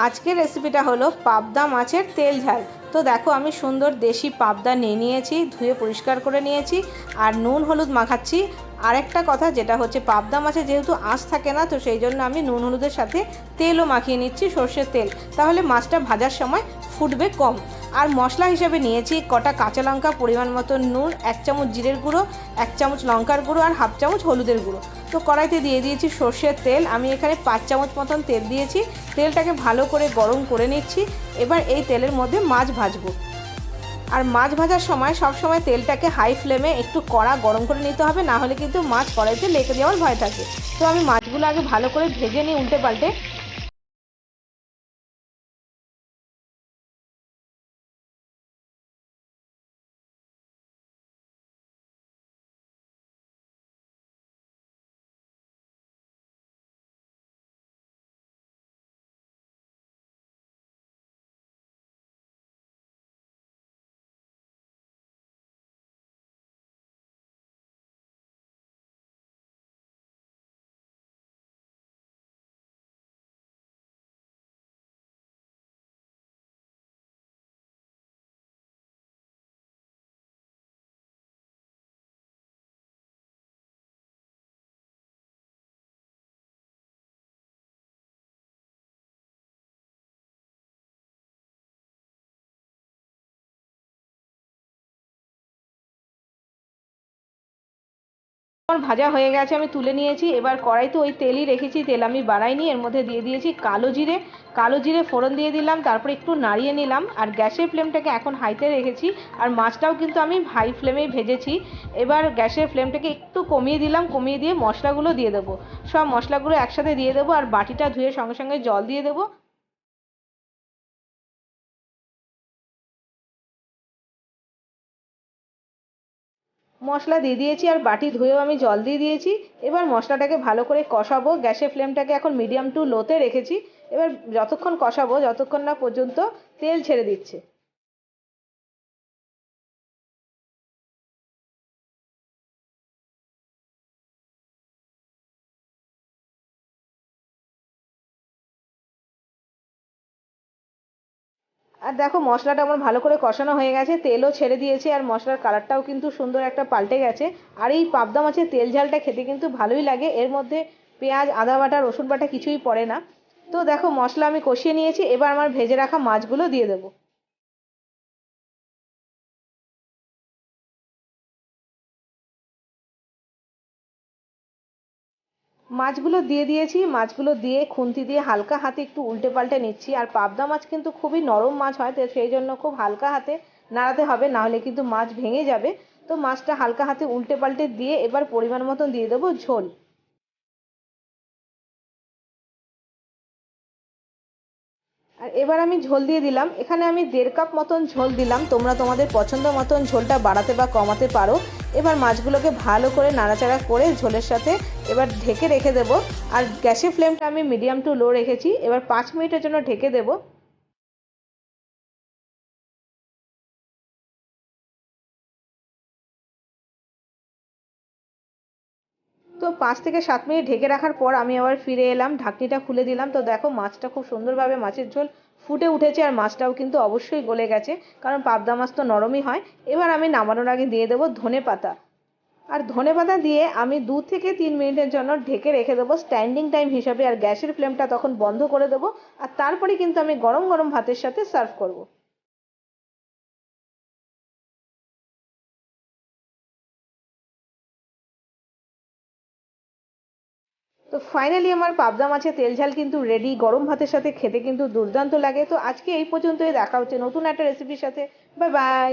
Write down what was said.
আজকের রেসিপিটা হলো পাবদা মাছের তেল ঝাল। তো দেখো আমি সুন্দর দেশি পাবদা নিয়েছি, ধুয়ে পরিষ্কার করে নিয়েছি আর নুন হলুদ মাখাচ্ছি। আরেকটা কথা যেটা হচ্ছে পাবদা মাছে যেহেতু আঁশ থাকে না, তো সেই জন্য আমি নুন হলুদের সাথে তেলও মাখিয়ে নিচ্ছি, সর্ষের তেল, তাহলে মাছটা ভাজার সময় ফুটবে কম। আর মশলা হিসেবে নিয়েছি কটা কাঁচা লঙ্কা, পরিমাণ মতো নুন, 1 চামচ জিরের গুঁড়ো, 1 চামচ লঙ্কার গুঁড়ো আর 1/2 চামচ হলুদের গুঁড়ো। তো কড়াইতে দিয়ে দিয়েছি সর্ষের তেল, আমি এখানে 5 চামচ মতন তেল দিয়েছি। তেলটাকে ভালো করে গরম করে নিচ্ছি। এবার এই তেলের মধ্যে মাছ ভাজবো। আর মাছ ভাজার সময় সব সময় তেলটাকে হাই ফ্লেমে একটু কড়া গরম করে নিতে হবে, না হলে কিন্তু মাছ কড়াইতে লেগে যাওয়ার ভয় থাকে। তো আমি মাছগুলো আগে ভালো করে ভেজে নিই উল্টে পাল্টে। আমার ভাজা হয়ে গেছে, আমি তুলে নিয়েছি। এবার কড়াইতে ওই তেলই রেখেছি, তেল আমি বাড়াইনি, এর মধ্যে দিয়ে দিয়েছি কালো জিরে ফোড়ন দিয়ে দিলাম, তারপর একটু নাড়িয়ে নিলাম। আর গ্যাসের ফ্লেমটাকে এখন হাইতে রেখেছি, আর মাছটাও কিন্তু আমি হাই ফ্লেমেই ভেজেছি। এবার গ্যাসের ফ্লেমটাকে একটু কমিয়ে দিলাম, কমিয়ে দিয়ে মশলাগুলো দিয়ে দেবো। সব মশলাগুলো একসাথে দিয়ে দেবো আর বাটিটা ধুয়ে সঙ্গে সঙ্গে জল দিয়ে দেবো। মশলা দিয়ে দিয়েছি আর বাটি ধুয়েও আমি জল দিয়ে দিয়েছি। এবার মশলাটাকে ভালো করে কষাবো। গ্যাসের ফ্লেমটাকে এখন মিডিয়াম টু লোতে রেখেছি। এবার যতক্ষণ কষাবো যতক্ষণ না পর্যন্ত তেল ছেড়ে দিচ্ছে। আর দেখো মশলাটা আমার ভালো করে কষানো হয়ে গেছে, তেলও ছেড়ে দিয়েছে আর মশলার কালারটাও কিন্তু সুন্দর একটা পাল্টে গেছে। আর এই পাবদা মাছের তেল ঝালটা খেতে কিন্তু ভালোই লাগে। এর মধ্যে পেঁয়াজ, আদা বাটা, রসুন বাটা কিছুই পড়ে না। তো দেখো মশলা আমি কষিয়ে নিয়েছি, এবার আমার ভেজে রাখা মাছগুলো দিয়ে দেবো। মাছগুলো দিয়ে দিয়েছি, মাছগুলো দিয়ে খুন্তি দিয়ে হালকা হাতে একটু উল্টে পাল্টে নিচ্ছি। আর পাবদা মাছ কিন্তু খুবই নরম মাছ হয়, তো সেই জন্য খুব হালকা হাতে নাড়াতে হবে, না হলে কিন্তু মাছ ভেঙে যাবে। তো মাছটা হালকা হাতে উল্টে পাল্টে দিয়ে এবার পরিমাণ মতন দিয়ে দেবো ঝোল। আর এবার আমি ঝোল দিয়ে দিলাম, এখানে আমি 1.5 কাপ মতন ঝোল দিলাম, তোমরা তোমাদের পছন্দ মতন ঝোলটা বাড়াতে বা কমাতে পারো। এবার মাছগুলোকে ভালো করে নাড়াচাড়া করে ঝোলের সাথে এবার ঢেকে রেখে দেবো। আর গ্যাসের ফ্লেমটা আমি মিডিয়াম টু লো রেখেছি, এবার 5 মিনিটের জন্য ঢেকে দেবো। তো 5 থেকে 7 মিনিট ঢেকে রাখার পর আমি আবার ফিরে এলাম, ঢাকনিটা খুলে দিলাম। তো দেখো মাছটা খুব সুন্দরভাবে মাছের ঝোল ফুটে উঠেছে আর মাছটাও কিন্তু অবশ্যই গলে গেছে, কারণ পাবদা মাছ তো নরমই হয়। এবার আমি নামানোর আগে দিয়ে দেবো ধনে পাতা। আর ধনে পাতা দিয়ে আমি 2 থেকে 3 মিনিটের জন্য ঢেকে রেখে দেবো স্ট্যান্ডিং টাইম হিসাবে। আর গ্যাসের ফ্লেমটা তখন বন্ধ করে দেবো। আর তারপরে কিন্তু আমি গরম গরম ভাতের সাথে সার্ভ করব। তো ফাইনালি আমার পাবদা মাছের তেল ঝাল কিন্তু রেডি, গরম ভাতের সাথে খেতে কিন্তু দুর্দান্ত লাগে। তো আজকে এই পর্যন্তই, দেখা হচ্ছে নতুন একটা রেসিপির সাথে। Bye bye.